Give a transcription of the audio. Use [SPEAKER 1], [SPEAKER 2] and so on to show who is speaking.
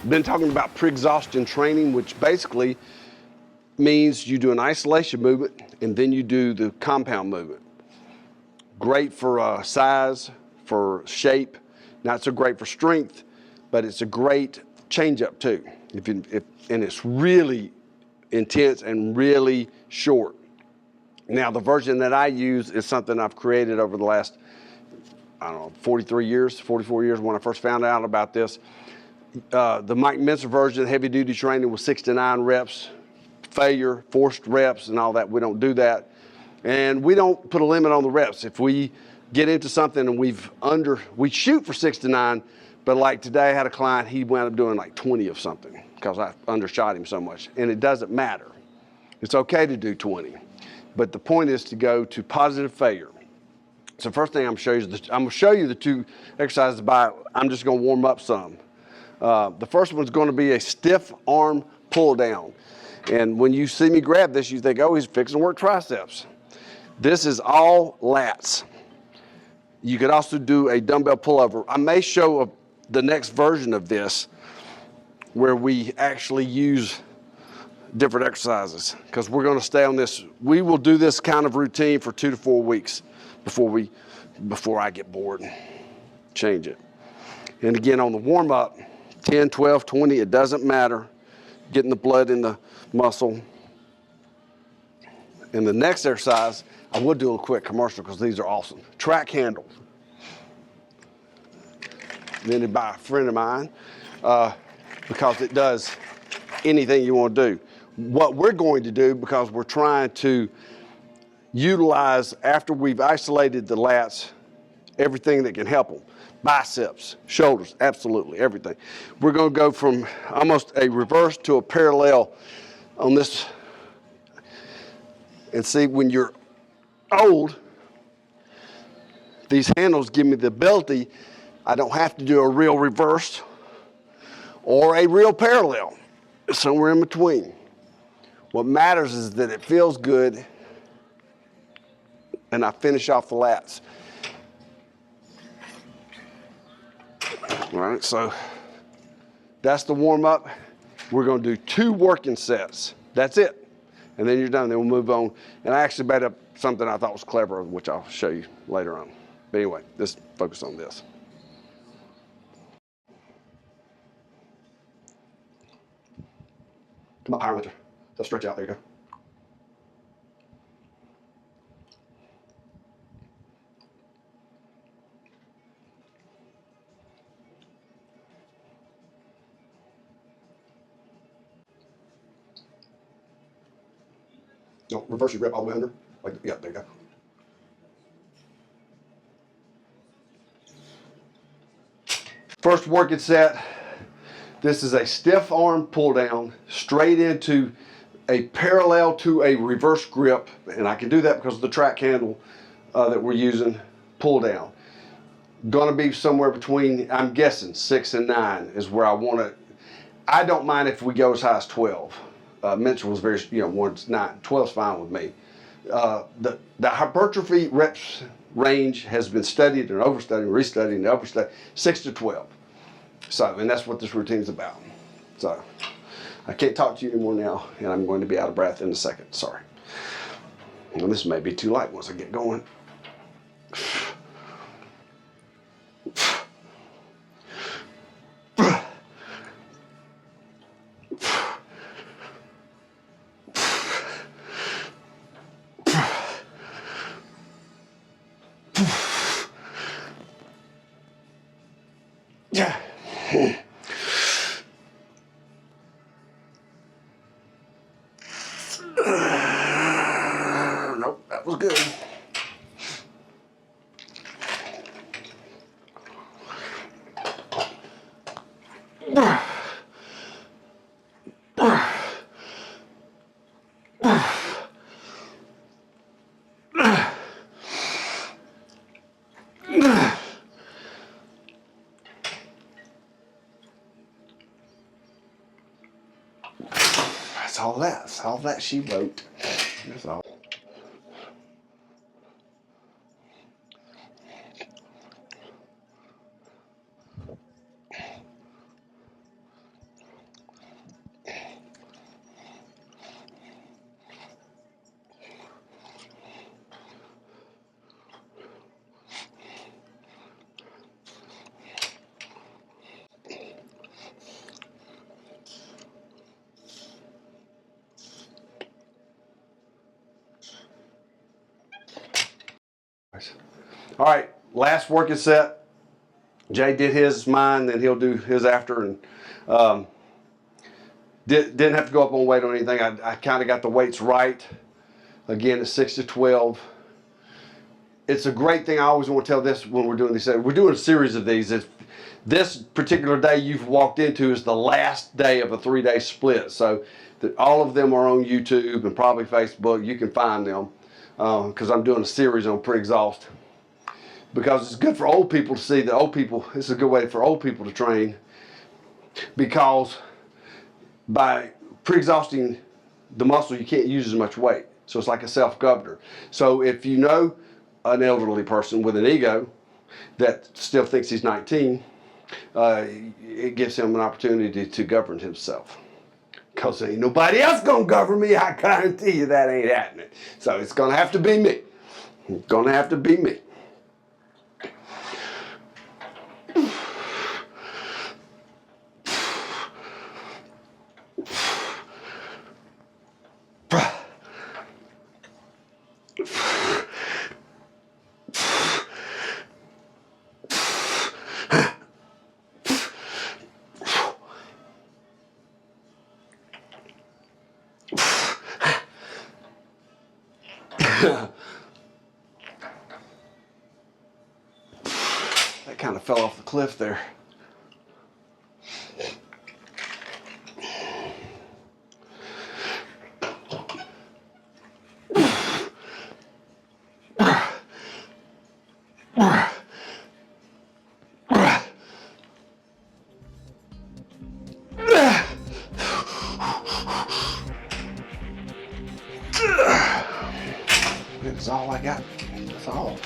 [SPEAKER 1] Been talking about pre-exhaustion training, which basically means you do an isolation movement and then you do the compound movement. Great for size, for shape, not so great for strength, but it's a great change up too. And it's really intense and really short. Now the version that I use is something I've created over the last, I don't know, 44 years when I first found out about this. The Mike Mentzer version, heavy duty training, was 6 to 9 reps, failure, forced reps and all that. We don't do that. And we don't put a limit on the reps. If we get into something and we shoot for 6 to 9, but like today I had a client, he wound up doing like 20 of something because I undershot him so much. And it doesn't matter. It's okay to do 20. But the point is to go to positive failure. So first thing I'm going to show you the two exercises I'm just going to warm up some. The first one's going to be a stiff arm pull down. And when you see me grab this, you think, oh, he's fixing to work triceps. This is all lats. You could also do a dumbbell pullover. I may show the next version of this where we actually use different exercises because we're going to stay on this. We will do this kind of routine for 2 to 4 weeks before I get bored and change it. And again, on the warm up, 10, 12, 20, it doesn't matter. Getting the blood in the muscle. And the next exercise, I would do a quick commercial because these are awesome. Track handles. Invented by a friend of mine because it does anything you want to do. What we're going to do, because we're trying to utilize, after we've isolated the lats, everything that can help them. Biceps, shoulders, absolutely, everything. We're going to go from almost a reverse to a parallel on this. And see, when you're old, these handles give me the ability, I don't have to do a real reverse or a real parallel. Somewhere in between. What matters is that it feels good and I finish off the lats. All right, so that's the warm up. We're going to do 2 working sets. That's it. And then you're done. Then we'll move on. And I actually made up something I thought was clever, which I'll show you later on. But anyway, let's focus on this. Come on, power lifter. So stretch out. There you go. No, reverse your grip all the way under. Like, yeah, there you go. First working set. This is a stiff arm pull down straight into a parallel to a reverse grip. And I can do that because of the track handle that we're using, pull down. Gonna be somewhere between, I'm guessing 6 and 9 is where I want it. I don't mind if we go as high as 12. Mentzer was very, 9, 12 is fine with me. The hypertrophy reps range has been studied and overstudied, and restudied and overstudied, 6 to 12. So, and that's what this routine is about. So, I can't talk to you anymore now, and I'm going to be out of breath in a second. Sorry. And this may be too light once I get going. Yeah. Nope, that was good. That's all that. That's all that she wrote. That's all. All right, last working set. Jay did his, mine, then he'll do his after, and didn't have to go up on weight or anything. I kind of got the weights right. Again, it's 6 to 12. It's a great thing. I always want to tell this when we're doing these. We're doing a series of these. If this particular day you've walked into is the last day of a 3-day split, so all of them are on YouTube and probably Facebook. You can find them because I'm doing a series on pre-exhaust. Because it's good for old people to see that old people, it's a good way for old people to train, because by pre-exhausting the muscle, you can't use as much weight. So it's like a self-governor. So if you know an elderly person with an ego that still thinks he's 19, it gives him an opportunity to govern himself. Because ain't nobody else gonna govern me. I guarantee you that ain't happening. So it's gonna have to be me. It's gonna have to be me. That kind of fell off the cliff there. That's all I got. That's all.